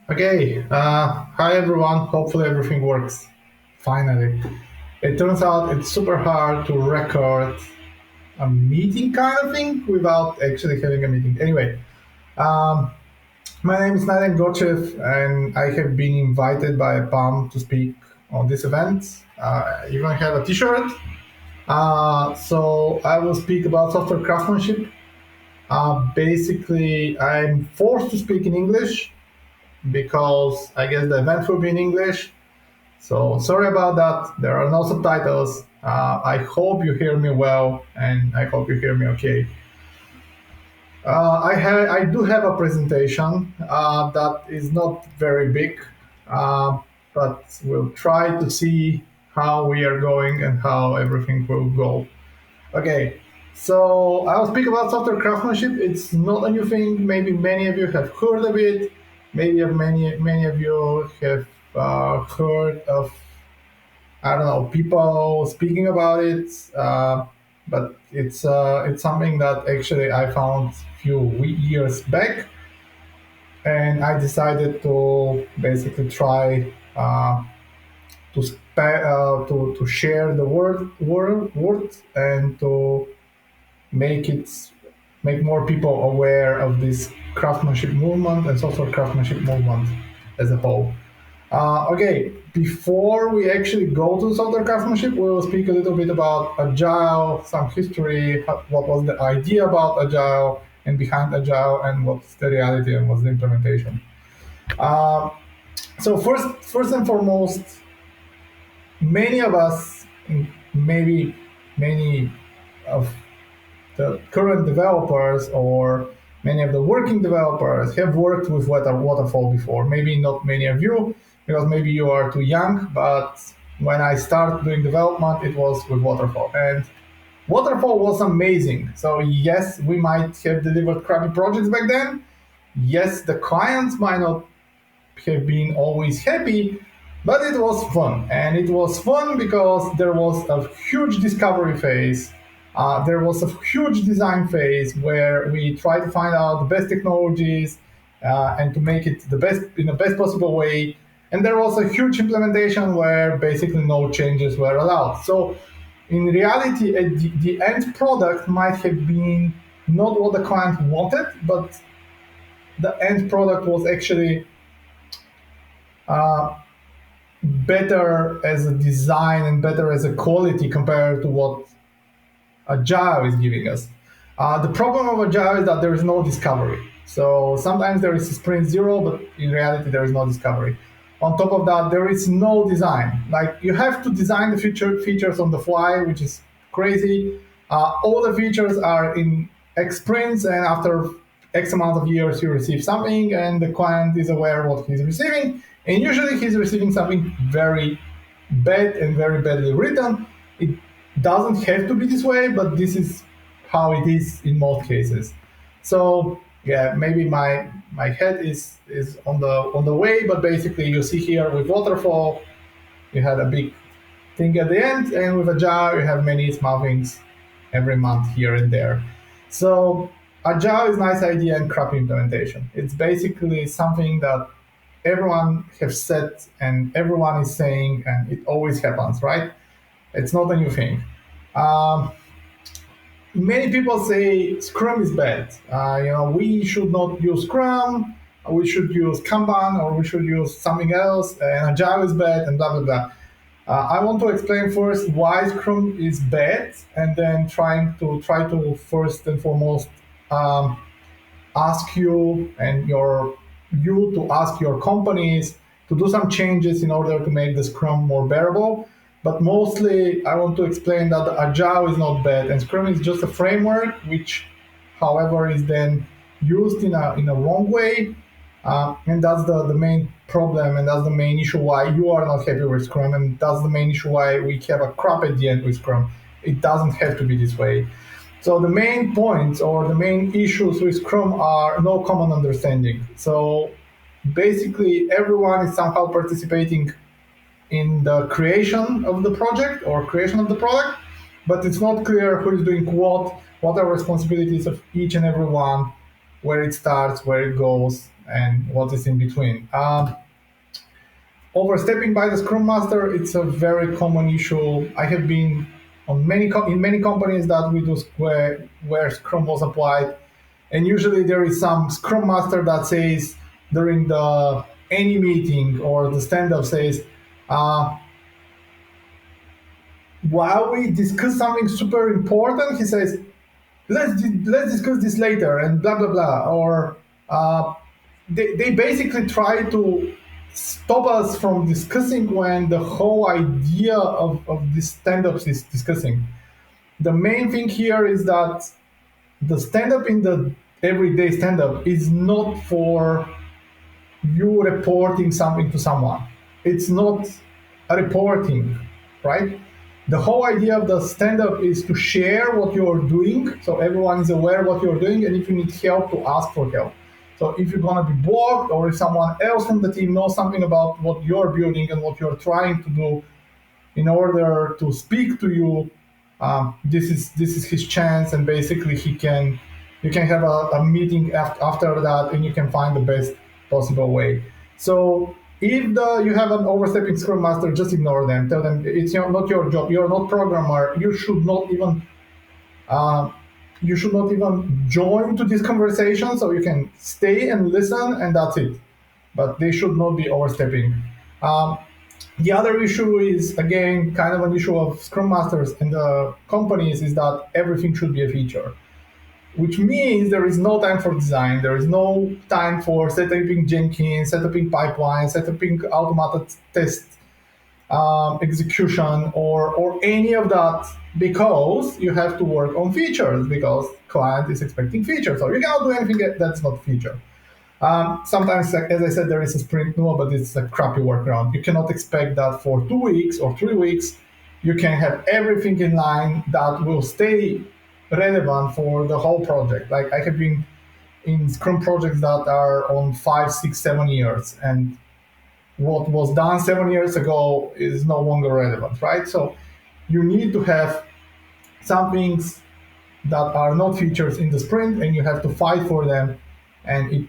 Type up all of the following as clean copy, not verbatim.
Okay, hi everyone. Hopefully everything works. Finally. It turns out it's super hard to record a meeting kind of thing without actually having a meeting. Anyway, um, my name is Nayden Gochev and I have been invited by PAM to speak on this event. I even have a t-shirt. So I will speak about software craftsmanship. Basically, I'm forced to speak in English because I guess the event will be in English. So sorry about that. There are no subtitles. I hope you hear me well, and I hope you hear me okay. I do have a presentation that is not very big, uh, but we'll try to see how we are going and how everything will go. Okay, so I'll speak about software craftsmanship. It's not a new thing. Maybe many of you have heard of it. Maybe many of you have heard of, I don't know, people speaking about it. But it's something that actually I found a few years back, and I decided to basically try to share the word and to make it make more people aware of this craftsmanship movement and software craftsmanship movement as a whole. Okay, before we actually go to software craftsmanship, we'll speak a little bit about Agile, some history, what was the idea about Agile and behind Agile, and what's the reality and what's the implementation. Uh, so first and foremost, many of us, maybe many of the current developers or many of the working developers have worked with waterfall before. Maybe not many of you, because maybe you are too young, but when I started doing development, it was with waterfall. And waterfall was amazing. So yes, we might have delivered crappy projects back then. Yes, the clients might not have been always happy, but it was fun. And it was fun because there was a huge discovery phase. There was a huge design phase where we tried to find out the best technologies and to make it the best in the best possible way. And there was a huge implementation where basically no changes were allowed. So in reality, the end product might have been not what the client wanted, but the end product was actually uh, better as a design and better as a quality compared to what Agile is giving us. The problem of Agile is that there is no discovery. So sometimes there is a sprint zero, but in reality there is no discovery. On top of that, there is no design. Like you have to design the features on the fly, which is crazy. All the features are in X sprints, and after X amount of years, you receive something, and the client is aware what he's receiving. And usually, he's receiving something very bad and very badly written. It doesn't have to be this way, but this is how it is in most cases. So yeah, maybe my head is on the way, but basically you see here with waterfall, you had a big thing at the end, and with Agile, you have many small things every month here and there. So Agile is a nice idea and crappy implementation. It's basically something that everyone has said and everyone is saying, and it always happens, right? It's not a new thing. Um, Many people say Scrum is bad. We should not use Scrum. We should use Kanban, or we should use something else. And Agile is bad, and blah blah blah. I want to explain first why Scrum is bad, and then try to first and foremost um, ask you and you to ask your companies to do some changes in order to make the Scrum more bearable. But mostly, I want to explain that the Agile is not bad, and Scrum is just a framework, which, however, is then used in a wrong way, and that's the main problem, and that's the main issue why you are not happy with Scrum, and that's the main issue why we have a crap at the end with Scrum. It doesn't have to be this way. So the main points or the main issues with Scrum are no common understanding. So basically, everyone is somehow participating in the creation of the project or creation of the product, but it's not clear who is doing what are responsibilities of each and every one, where it starts, where it goes. and what is in between. Overstepping by the Scrum Master, it's a very common issue. I have been on in many companies that we do where Scrum was applied, and usually there is some Scrum Master that says during the any meeting or the stand-up says, uh, while we discuss something super important, he says, let's discuss this later and blah blah blah. Or they basically try to stop us from discussing when the whole idea of this stand-ups is discussing. The main thing here is that the stand-up in the everyday stand-up is not for you reporting something to someone. It's not a reporting, right? The whole idea of the stand-up is to share what you're doing, so everyone is aware what you're doing, and if you need help, to ask for help. So if you're gonna be blocked, or if someone else from the team knows something about what you're building and what you're trying to do, in order to speak to you, this is his chance, and basically you can have a meeting after that, and you can find the best possible way. So if you have an overstepping Scrum Master, just ignore them. Tell them it's not your job. You're not programmer. Uh, you should not even join to this conversation. So you can stay and listen, and that's it. But they should not be overstepping. Um, the other issue is, again, kind of an issue of Scrum Masters and the companies, is that everything should be a feature, which means there is no time for design. There is no time for setting Jenkins, setting pipelines, setting automated test execution, or any of that, because you have to work on features, because client is expecting features. So you cannot do anything that's not feature. Sometimes, as I said, there is a sprint no, but it's a crappy workaround. You cannot expect that for 2 weeks or 3 weeks you can have everything in line that will stay relevant for the whole project. Like, I have been in Scrum projects that are on 5, 6, 7 years, and what was done 7 years ago is no longer relevant, right? So you need to have some things that are not features in the sprint, and you have to fight for them. And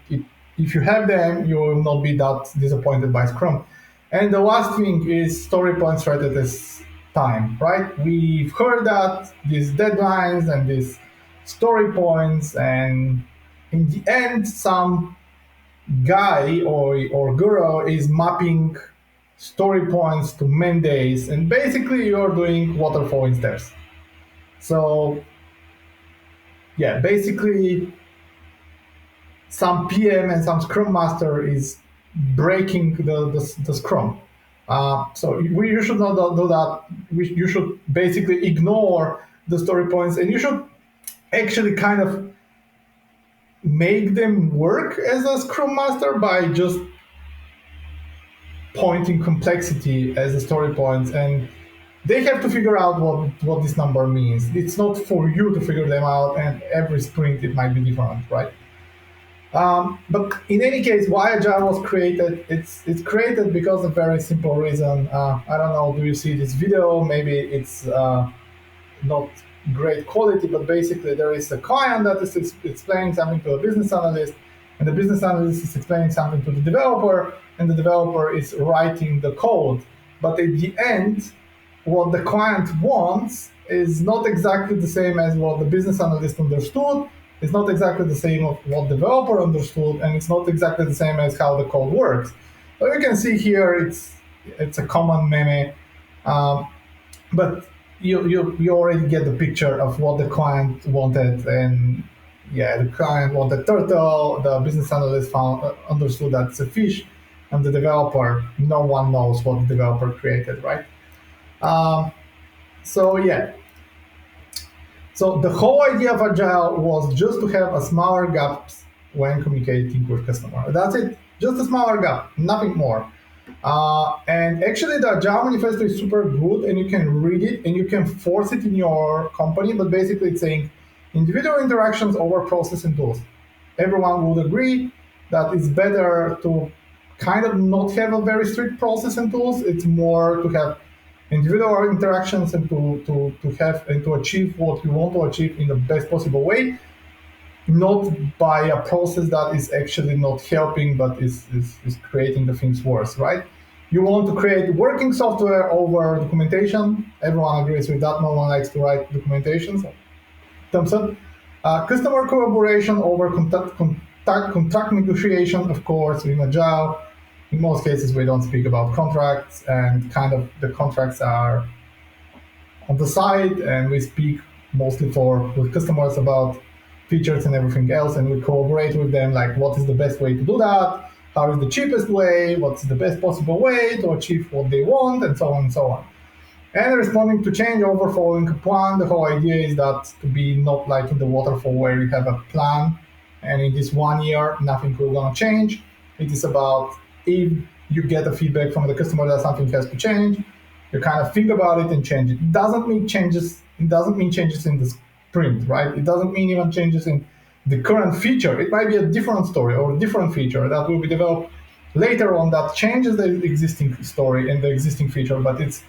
if you have them, you will not be that disappointed by Scrum. And the last thing is story points right at this time, right? We've heard that these deadlines and these story points, and in the end, some guy or girl is mapping story points to main days, and basically you're doing waterfall in steps. So yeah, basically some PM and some Scrum Master is breaking the Scrum. So you should not do that. You should basically ignore the story points, and you should actually kind of make them work as a Scrum Master by just pointing complexity as a story points, and they have to figure out what this number means. It's not for you to figure them out, and every sprint it might be different, right? But in any case, why Agile was created? It's created because of a very simple reason. I don't know, do you see this video? Maybe it's not great quality, but basically there is a client that is explaining something to a business analyst, and the business analyst is explaining something to the developer, and the developer is writing the code. But at the end, what the client wants is not exactly the same as what the business analyst understood. It's not exactly the same of what the developer understood, and it's not exactly the same as how the code works. So you can see here, it's a common meme, but you already get the picture of what the client wanted. And yeah, the client wanted turtle, the business analyst understood that's a fish, and the developer, no one knows what the developer created, right? So yeah. So the whole idea of Agile was just to have a smaller gaps when communicating with customer. That's it, just a smaller gap, nothing more. And actually, the Agile manifesto is super good, and you can read it and you can force it in your company. But basically, it's saying individual interactions over process and tools. Everyone would agree that it's better to kind of not have a very strict process and tools. It's more to have individual interactions, and to have and to achieve what you want to achieve in the best possible way. not by a process that is actually not helping, but is creating the things worse, right? You want to create working software over documentation. Everyone agrees with that. No one likes to write documentation. So, thumbs up. Customer collaboration over contract negotiation, of course, in Agile. In most cases, we don't speak about contracts, and kind of the contracts are on the side, and we speak mostly with customers about features and everything else, and we cooperate with them, like what is the best way to do that, how is the cheapest way, what's the best possible way to achieve what they want, and so on and so on. And responding to change over following a plan. The whole idea is that to be not like in the waterfall where you have a plan and in this 1 year nothing will gonna change. It is about if you get a feedback from the customer that something has to change, you kind of think about it and change it. It doesn't mean changes in the sprint, right? It doesn't mean even changes in the current feature. It might be a different story or a different feature that will be developed later on that changes the existing story and the existing feature, but it's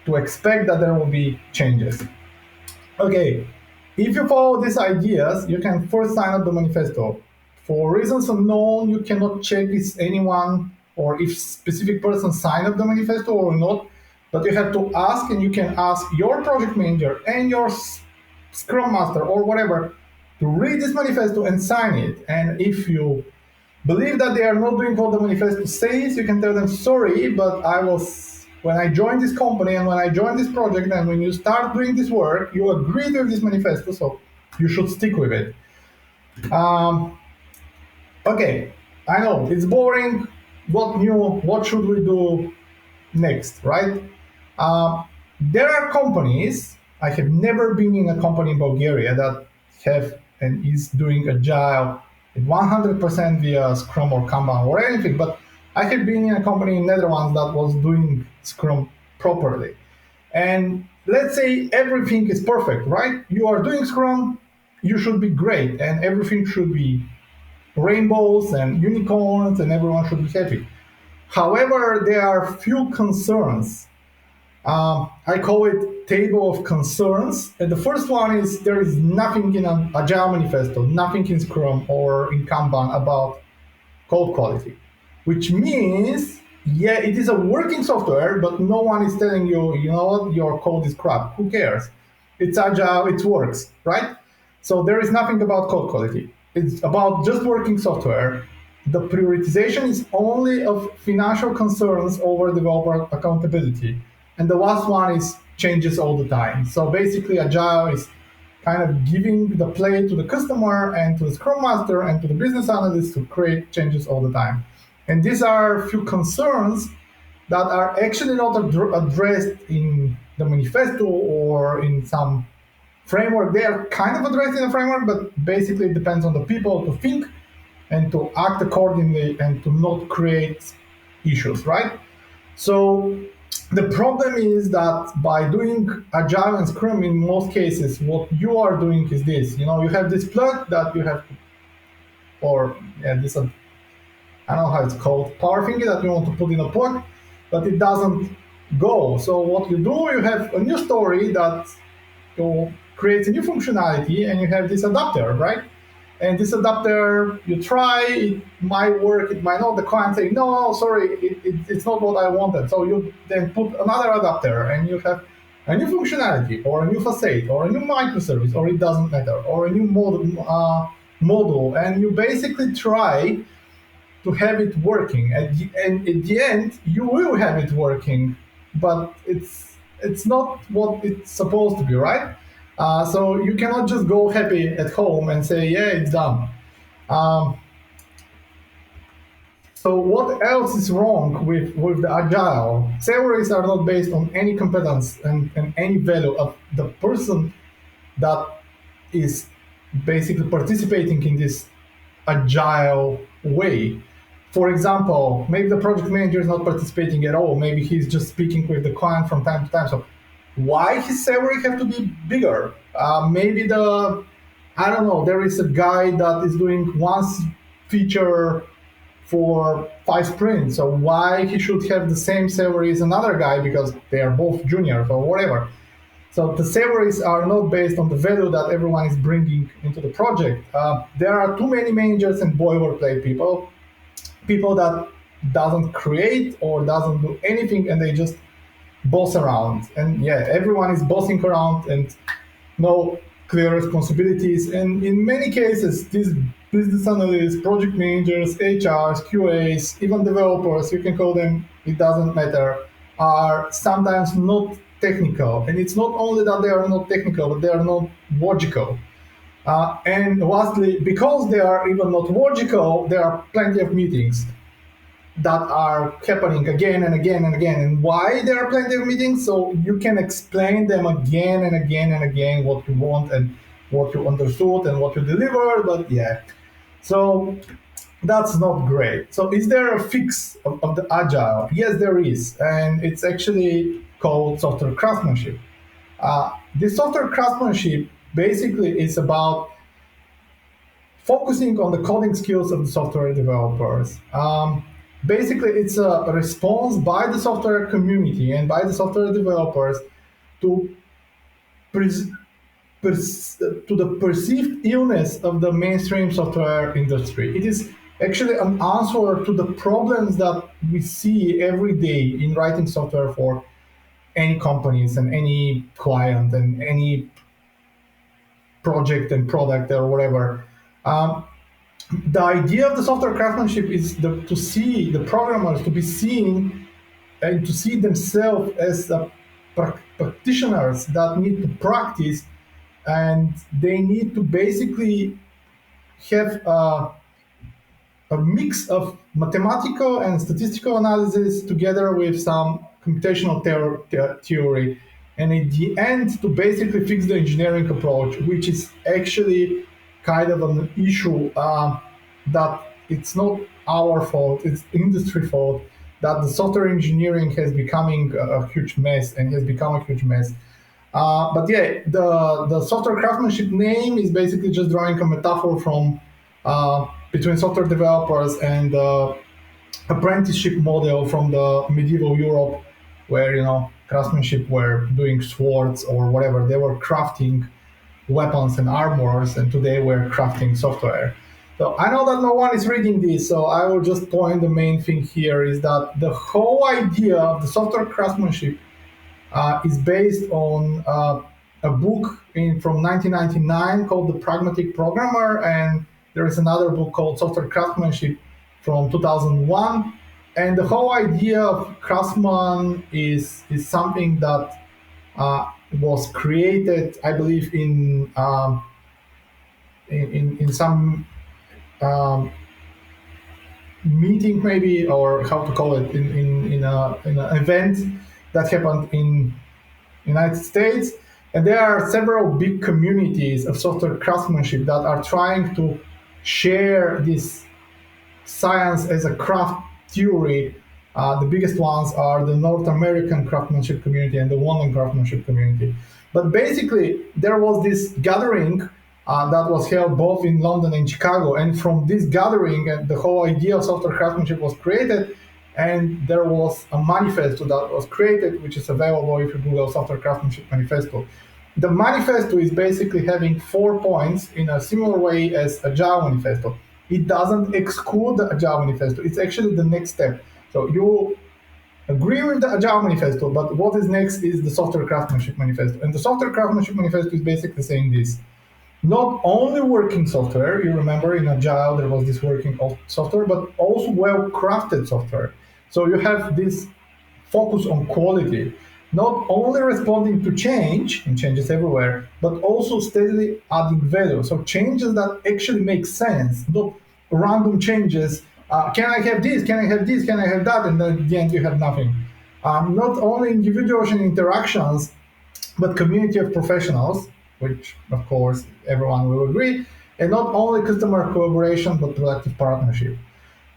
to expect that there will be changes. Okay, if you follow these ideas, you can first sign up the manifesto. For reasons unknown, you cannot check if anyone or if specific person signed up the manifesto or not, but you have to ask, and you can ask your project manager and your scrum master or whatever to read this manifesto and sign it. And if you believe that they are not doing what the manifesto says, you can tell them, sorry, but when I joined this company and when I joined this project and when you start doing this work, you agreed with this manifesto, so you should stick with it. Okay, I know, it's boring. What new? What should we do next, right? There are companies, I have never been in a company in Bulgaria that have and is doing Agile 100% via Scrum or Kanban or anything, but I have been in a company in Netherlands that was doing Scrum properly. And let's say everything is perfect, right? You are doing Scrum, you should be great, and everything should be rainbows and unicorns, and everyone should be happy. However, there are few concerns. I call it table of concerns. And the first one is there is nothing in an Agile manifesto, nothing in Scrum or in Kanban about code quality, which means, yeah, it is a working software, but no one is telling you, you know what, your code is crap. Who cares? It's Agile, it works, right? So there is nothing about code quality. It's about just working software. The prioritization is only of financial concerns over developer accountability. And the last one is changes all the time. So basically, Agile is kind of giving the play to the customer and to the Scrum Master and to the business analyst to create changes all the time. And these are a few concerns that are actually not addressed in the manifesto or in some framework. They are kind of addressed in the framework, but basically it depends on the people to think and to act accordingly and to not create issues, right? So the problem is that by doing Agile and Scrum, in most cases, what you are doing is this. You know, you have this plug that you have, or yeah, this, I don't know how it's called, power thingy that you want to put in a plug, but it doesn't go. So what you do, you have a new story that creates a new functionality, and you have this adapter, right? And this adapter, you try, it might work, it might not. The client say, no, sorry, it's not what I wanted. So you then put another adapter, and you have a new functionality, or a new facade, or a new microservice, or it doesn't matter, or a new module, and you basically try to have it working. And at the end, you will have it working, but it's not what it's supposed to be, right? So you cannot just go happy at home and say, yeah, it's done. So what else is wrong with the Agile? Salaries are not based on any competence and any value of the person that is basically participating in this Agile way. For example, maybe the project manager is not participating at all. Maybe he's just speaking with the client from time to time. So why his salary have to be bigger? Maybe I don't know, there is a guy that is doing one feature for 5 sprints. So why he should have the same salary as another guy because they are both juniors or whatever. So the salaries are not based on the value that everyone is bringing into the project. There are too many managers and boilerplate people that doesn't create or doesn't do anything, and they just boss around. And yeah, everyone is bossing around and no clear responsibilities. And in many cases, these business analysts, project managers, HRs, QAs, even developers, you can call them, it doesn't matter, are sometimes not technical. And it's not only that they are not technical, but they are not logical. And lastly, because they are even not logical, there are plenty of meetings that are happening again and again and again. And why there are plenty of meetings? So you can explain them again and again and again what you want and what you understood and what you delivered. But yeah, so that's not great. So is there a fix of the agile? Yes, there is, and it's actually called software craftsmanship. This software craftsmanship basically is about focusing on the coding skills of the software developers. Basically, it's a response by the software community and by the software developers to pres- to the perceived illness of the mainstream software industry. It is actually an answer to the problems that we see every day in writing software for any companies and any client and any project and product or whatever. Um, the idea of the software craftsmanship is to see the programmers to be seen and to see themselves as practitioners that need to practice, and they need to basically have a mix of mathematical and statistical analysis together with some computational theory, and in the end to basically fix the engineering approach, which is actually kind of an issue that it's not our fault, it's industry fault, that the software engineering has becoming a huge mess and has become a huge mess. But yeah, the software craftsmanship name is basically just drawing a metaphor from between software developers and the apprenticeship model from the medieval Europe, where craftsmanship were doing swords or whatever. They were crafting weapons and armors, and today we're crafting software. So I know that no one is reading this, so I will just point the main thing here is that the whole idea of the software craftsmanship is based on a book from 1999 called The Pragmatic Programmer, and there is another book called Software Craftsmanship from 2001. And the whole idea of craftsman is something that was created, I believe, in some um, meeting maybe, or how to call it, in an event that happened in United States, and there are several big communities of software craftsmanship that are trying to share this science as a craft theory. The biggest ones are the North American craftsmanship community and the London craftsmanship community. But basically, there was this gathering that was held both in London and Chicago, and from this gathering, the whole idea of software craftsmanship was created, and there was a manifesto that was created, which is available if you Google Software Craftsmanship Manifesto. The manifesto is basically having 4 points in a similar way as Agile Manifesto. It doesn't exclude the Agile Manifesto. It's actually the next step. So you agree with the Agile Manifesto, but what is next is the Software Craftsmanship Manifesto. And the Software Craftsmanship Manifesto is basically saying this. Not only working software, you remember in Agile there was this working software, but also well-crafted software. So you have this focus on quality, not only responding to change, and changes everywhere, but also steadily adding value. So changes that actually make sense, not random changes. Can I have this? Can I have this? Can I have that? And then at the end you have nothing. Not only individuals and interactions, but community of professionals, which of course everyone will agree, and not only customer collaboration, but productive partnership.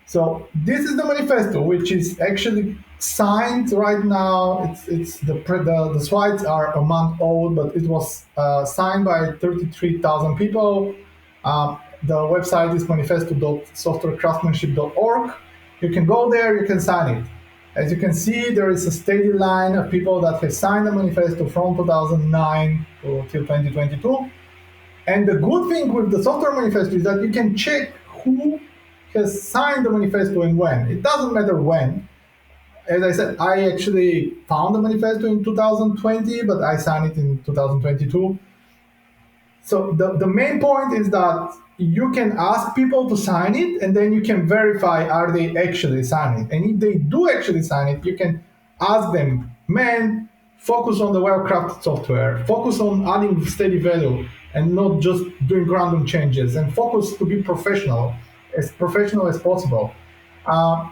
So this is the manifesto, which is actually signed right now. It's the slides are a month old, but it was signed by 33,000 people. The website is manifesto.softwarecraftsmanship.org. You can go there, you can sign it. As you can see, there is a steady line of people that have signed the manifesto from 2009 till 2022. And the good thing with the software manifesto is that you can check who has signed the manifesto and when. It doesn't matter when. As I said, I actually found the manifesto in 2020, but I signed it in 2022. So the main point is that you can ask people to sign it, and then you can verify are they actually signing it. And if they do actually sign it, you can ask them, man, focus on the well-crafted software, focus on adding steady value, and not just doing random changes, and focus to be professional as possible. Uh,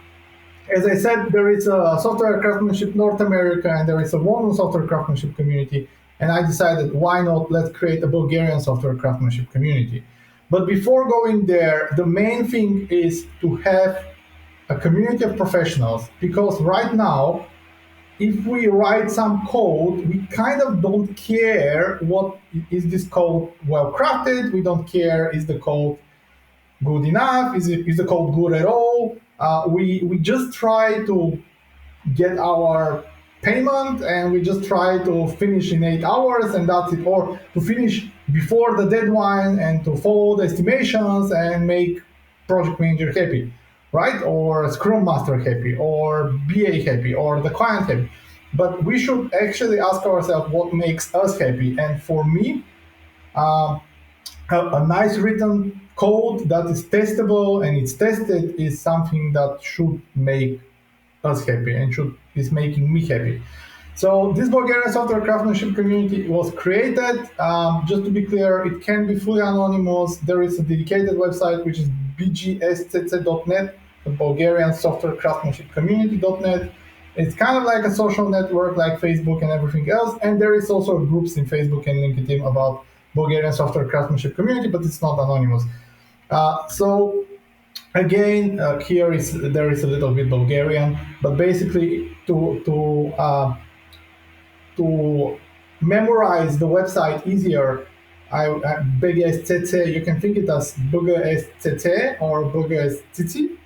as I said, there is a Software Craftsmanship North America and there is a London Software Craftsmanship community. And I decided, why not let's create a Bulgarian Software Craftsmanship community. But before going there, the main thing is to have a community of professionals, because right now, if we write some code, we kind of don't care what is this code well crafted. We don't care is the code good enough? Is the code good at all? We just try to get our payment and we just try to finish in 8 hours and that's it, or to finish before the deadline and to follow the estimations and make project manager happy, right? Or Scrum Master happy, or BA happy, or the client happy. But we should actually ask ourselves what makes us happy. And for me, um, a nice written code that is testable and it's tested is something that should make us happy and is making me happy. So this Bulgarian software craftsmanship community was created. Just to be clear, it can be fully anonymous. There is a dedicated website which is bgscc.net, the Bulgarian software craftsmanship community.net. It's kind of like a social network like Facebook and everything else. And there is also groups in Facebook and LinkedIn about Bulgarian software craftsmanship community, but it's not anonymous. So again, there is a little bit Bulgarian, but basically to memorize the website easier, BGSCC, you can think it as BGSCC or BGSCC,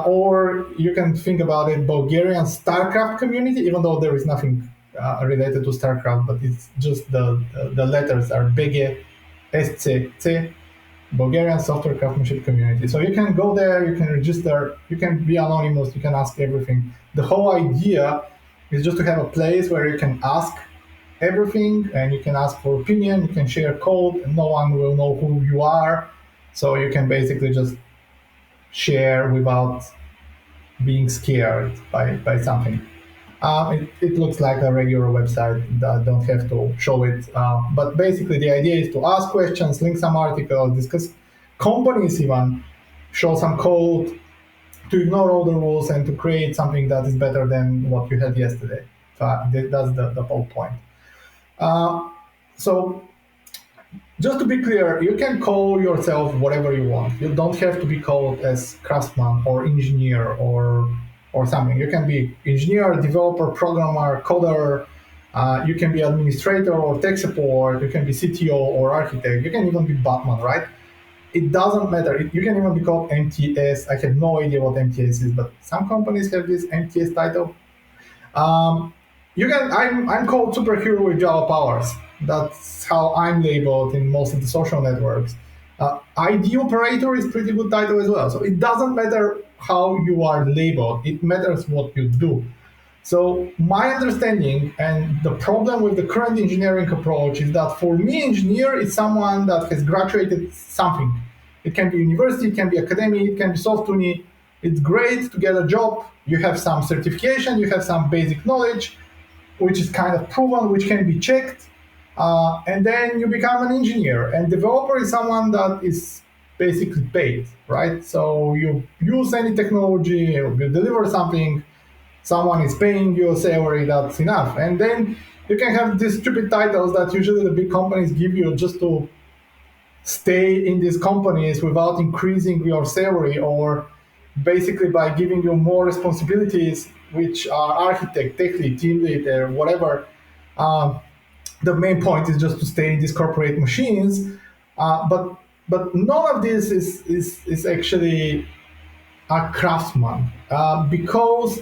or you can think about it Bulgarian StarCraft community, even though there is nothing related to StarCraft, but it's just the letters are BGSCC, Bulgarian Software Craftsmanship Community. So you can go there, you can register, you can be anonymous, you can ask everything. The whole idea is just to have a place where you can ask everything and you can ask for opinion, you can share code, and no one will know who you are. So you can basically just share without being scared by something. It looks like a regular website. I don't have to show it. But basically, the idea is to ask questions, link some articles, discuss companies even, show some code, to ignore all the rules and to create something that is better than what you had yesterday. So that's the whole point. So just to be clear, you can call yourself whatever you want. You don't have to be called as craftsman or engineer or something. You can be engineer, developer, programmer, coder. You can be administrator or tech support. You can be CTO or architect. You can even be Batman, right? It doesn't matter. You can even be called MTS. I have no idea what MTS is, but some companies have this MTS title. I'm called superhero with Java powers. That's how I'm labeled in most of the social networks. ID operator is pretty good title as well. So it doesn't matter how you are labeled. It matters what you do. So my understanding and the problem with the current engineering approach is that for me, engineer is someone that has graduated something. It can be university, it can be academy, it can be software. It's great to get a job. You have some certification, you have some basic knowledge, which is kind of proven, which can be checked. And then you become an engineer. And developer is someone that is basically paid, right? So you use any technology, you deliver something, someone is paying you a salary, that's enough. And then you can have these stupid titles that usually the big companies give you just to stay in these companies without increasing your salary, or basically by giving you more responsibilities, which are architect, tech lead, team lead, or whatever. The main point is just to stay in these corporate machines. But none of this is actually a craftsman, because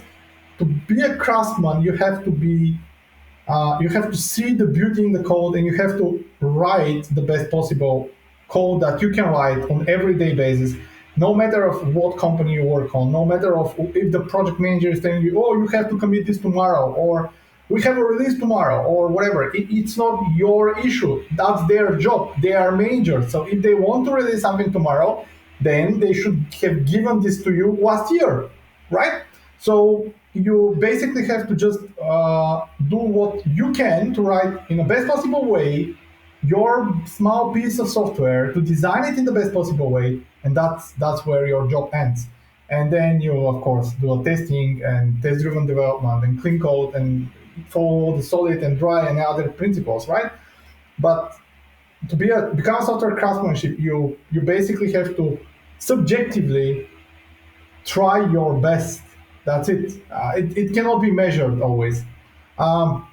to be a craftsman, you have to see the beauty in the code, and you have to write the best possible code that you can write on everyday basis, no matter of what company you work on, no matter of if the project manager is telling you, oh, you have to commit this tomorrow, or we have a release tomorrow, or whatever. It's not your issue. That's their job. They are managers. So if they want to release something tomorrow, then they should have given this to you last year, right? So you basically have to just do what you can to write in the best possible way your small piece of software, to design it in the best possible way, and that's where your job ends. And then you, of course, do a testing and test-driven development and clean code and follow the solid and dry and other principles, right? But to become a software craftsmanship, you basically have to subjectively try your best. That's it. It cannot be measured always. Um,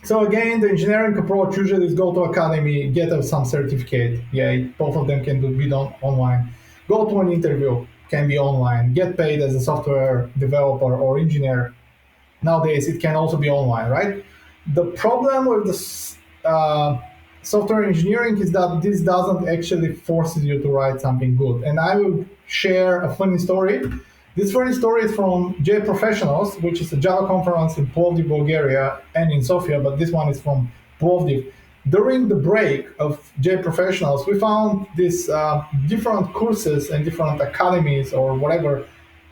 so again, the engineering approach usually is go to academy, get some certificate. Yeah, both of them can be done online. Go to an interview, can be online. Get paid as a software developer or engineer. Nowadays, it can also be online, right? The problem with the software engineering is that this doesn't actually forces you to write something good. And I will share a funny story. This funny story is from J Professionals, which is a Java conference in Plovdiv, Bulgaria, and in Sofia, but this one is from Plovdiv. During the break of J Professionals, we found these different courses and different academies or whatever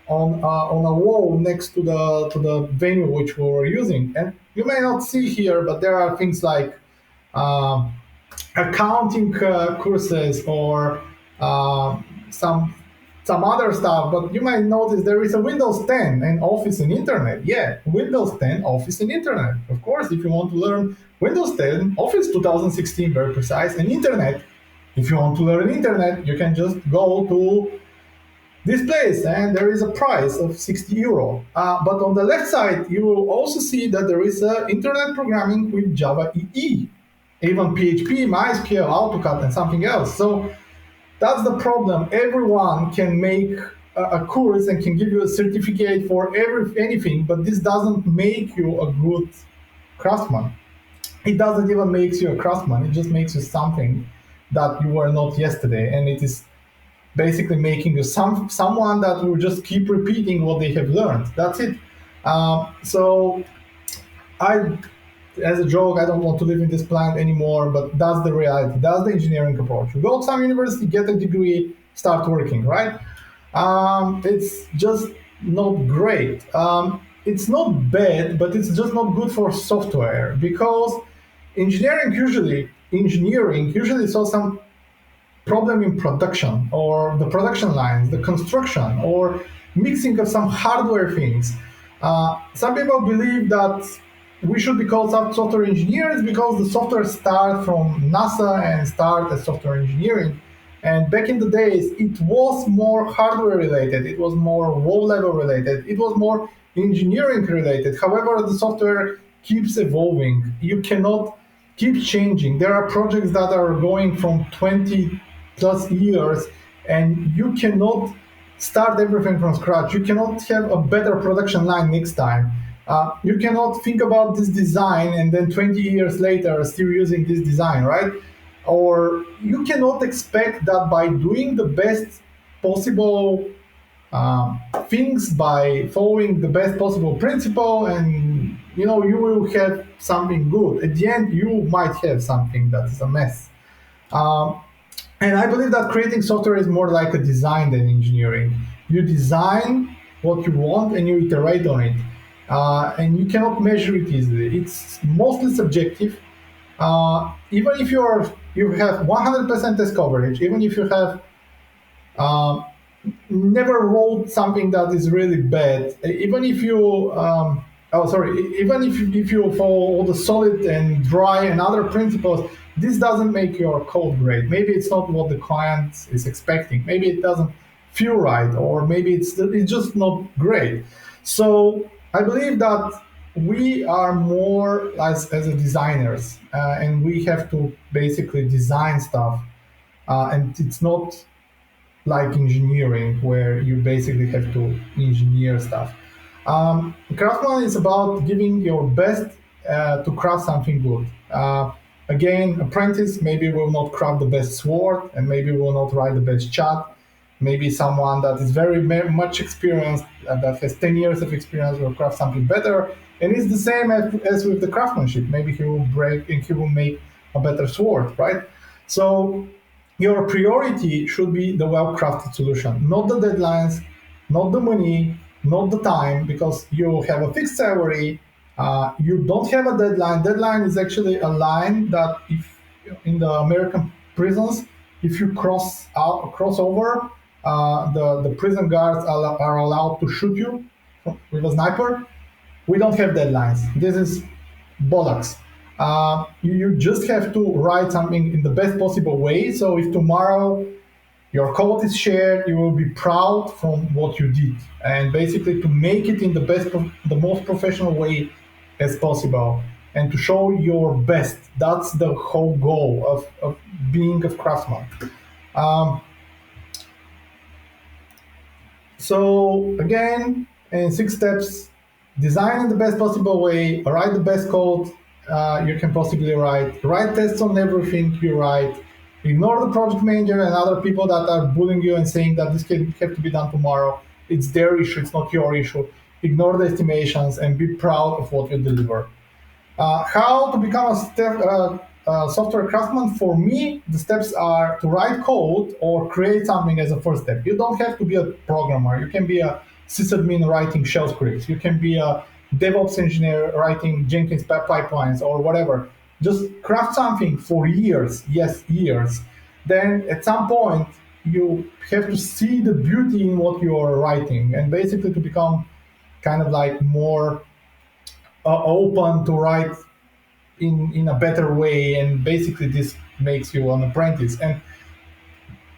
on a wall next to the venue which we were using. And you may not see here, but there are things like uh, accounting courses or some other stuff. But you might notice there is a Windows 10 and Office and Internet. Yeah, Windows 10, Office and Internet. Of course, if you want to learn Windows 10, Office 2016, very precise, and Internet. If you want to learn Internet, you can just go to this place, and there is a price of 60 euro. But on the left side, you will also see that there is internet programming with Java EE, even PHP, MySQL, AutoCAD, and something else. So that's the problem. Everyone can make a course and can give you a certificate for anything, but this doesn't make you a good craftsman. It doesn't even make you a craftsman. It just makes you something that you were not yesterday, and it is basically making you someone that will just keep repeating what they have learned. That's it. So I, as a joke, I don't want to live in this planet anymore, but that's the reality. That's the engineering approach. You go to some university, get a degree, start working, right? It's just not great. It's not bad, but it's just not good for software, because engineering usually saw some problem in production, or the production lines, the construction, or mixing of some hardware things. Some people believe that we should be called software engineers because the software starts from NASA and start as software engineering. And back in the days, it was more hardware related, it was more low level related, it was more engineering related. However, the software keeps evolving. You cannot keep changing. There are projects that are going from 20 plus years, and you cannot start everything from scratch. You cannot have a better production line next time. You cannot think about this design and then 20 years later still using this design, right? Or you cannot expect that by doing the best possible things, by following the best possible principle, and you will have something good. At the end, you might have something that is a mess. Um, and I believe that creating software is more like a design than engineering. You design what you want and you iterate on it. And you cannot measure it easily. It's mostly subjective. Even if you have 100% test coverage, even if you have uh, never wrote something that is really bad, even if you even if you follow all the solid and dry and other principles, this doesn't make your code great. Maybe it's not what the client is expecting, maybe it doesn't feel right, or maybe it's just not great. So I believe that we are more as a designers, and we have to basically design stuff, and it's not like engineering, where you basically have to engineer stuff. Craftsman is about giving your best to craft something good. Again, apprentice maybe will not craft the best sword, and maybe will not write the best chat. Maybe someone that is very much experienced, that has 10 years of experience, will craft something better. And it's the same as with the craftsmanship. Maybe he will break and he will make a better sword, right? So your priority should be the well-crafted solution, not the deadlines, not the money, not the time, because you have a fixed salary. You don't have a deadline. Deadline is actually a line that, if in the American prisons, if you cross over, the prison guards are allowed to shoot you with a sniper. We don't have deadlines. This is bollocks. You just have to write something in the best possible way. So if tomorrow your code is shared, you will be proud from what you did, and basically to make it in the most professional way as possible, and to show your best. That's the whole goal of being a craftsman. Um, So again, in 6 steps, design in the best possible way, write the best code you can possibly write tests on everything you write, ignore the project manager and other people that are bullying you and saying that this can have to be done tomorrow. It's their issue, it's not your issue. Ignore the estimations and be proud of what you deliver. How to become a software craftsman? For me, the steps are to write code or create something as a first step. You don't have to be a programmer. You can be a sysadmin writing shell scripts. You can be a DevOps engineer writing Jenkins pipelines or whatever. Just craft something for years, yes, years. Then at some point, you have to see the beauty in what you are writing, and basically to become kind of like more open to write in a better way, and basically this makes you an apprentice. And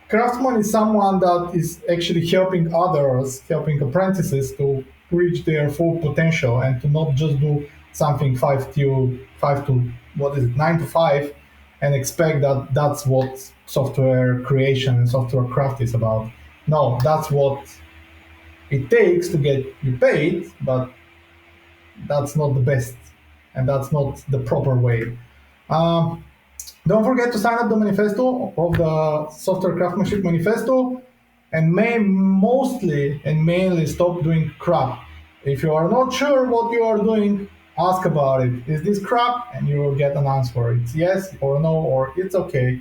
craftsman is someone that is actually helping others, helping apprentices to reach their full potential, and to not just do something 9 to 5, and expect that that's what software creation and software craft is about. No, that's what it takes to get you paid, but that's not the best, and that's not the proper way. Um, don't forget to sign up the manifesto of the Software Craftsmanship Manifesto, and mostly and mainly stop doing crap. If you are not sure what you are doing, ask about it. Is this crap? And you will get an answer. It's yes or no, or it's okay.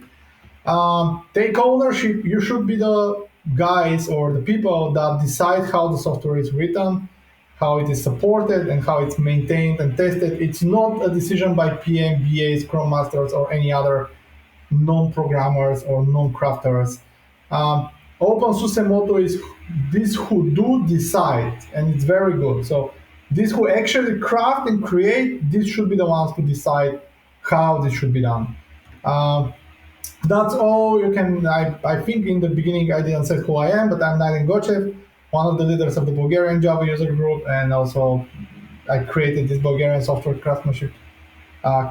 Take ownership. You should be the guys or the people that decide how the software is written, how it is supported, and how it's maintained and tested. It's not a decision by PM, BAs, Scrum Masters, or any other non-programmers or non-crafters. Open source motto is these who do decide, and it's very good. So these who actually craft and create, these should be the ones to decide how this should be done. Um, that's all you can. I think in the beginning I didn't say who I am, but I'm Nayden Gochev, one of the leaders of the Bulgarian Java user group, and also I created this Bulgarian software craftsmanship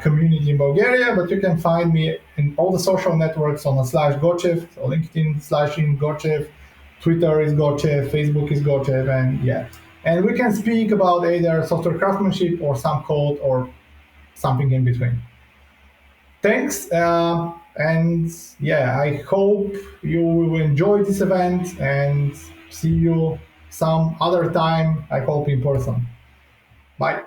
community in Bulgaria. But you can find me in all the social networks on a /Gochev, so LinkedIn / Gochev, Twitter is Gochev, Facebook is Gochev, and yeah. And we can speak about either software craftsmanship or some code or something in between. Thanks, and yeah, I hope you will enjoy this event and see you some other time, I hope in person. Bye.